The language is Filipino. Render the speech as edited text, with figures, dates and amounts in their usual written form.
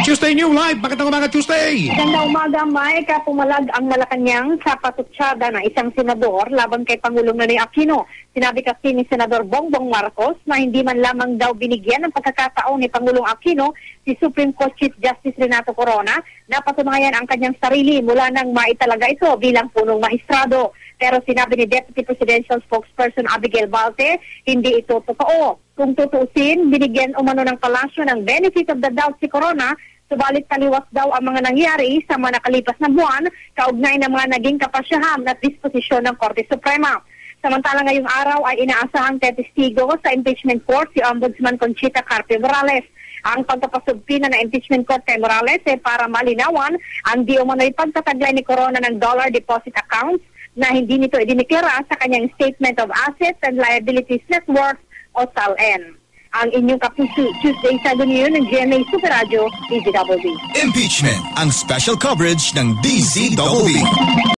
Tuesday New Live, magandang umaga Tuesday! Magandang umaga, Mike. Pumalag ang Malacanang sa patutsada ng isang senador laban kay Pangulong Nonoy Aquino. Sinabi kasi ni Senador Bongbong Marcos na hindi man lamang daw binigyan ng pagkakataon ni Pangulong Aquino si Supreme Court Chief Justice Renato Corona na patunayan ang kanyang sarili mula nang maitalaga ito bilang punong mahistrado. Pero sinabi ni Deputy Presidential Spokesperson Abigail Balte, hindi ito totoo. Kung tutuusin, binigyan umano ng palasyo ng benefit of the doubt si Corona, subalit taliwas daw ang mga nangyari sa mga nakalipas na buwan, kaugnay ng mga naging kapasyahan at disposisyon ng Korte Suprema. Samantala ngayong araw ay inaasahang testigo sa impeachment court si Ombudsman Conchita Carpio Morales. Ang pagpapasubpina ng impeachment court kay Morales ay para malinawan ang di umano'y pagtataglay ni Corona ng dollar deposit accounts na hindi nito idineklara sa kanyang Statement of Assets and Liabilities Network o SALN. Ang inyong kapuso Tuesday sa Union ng GMA Super Radio, DZWB. Impeachment, ang special coverage ng DZWB.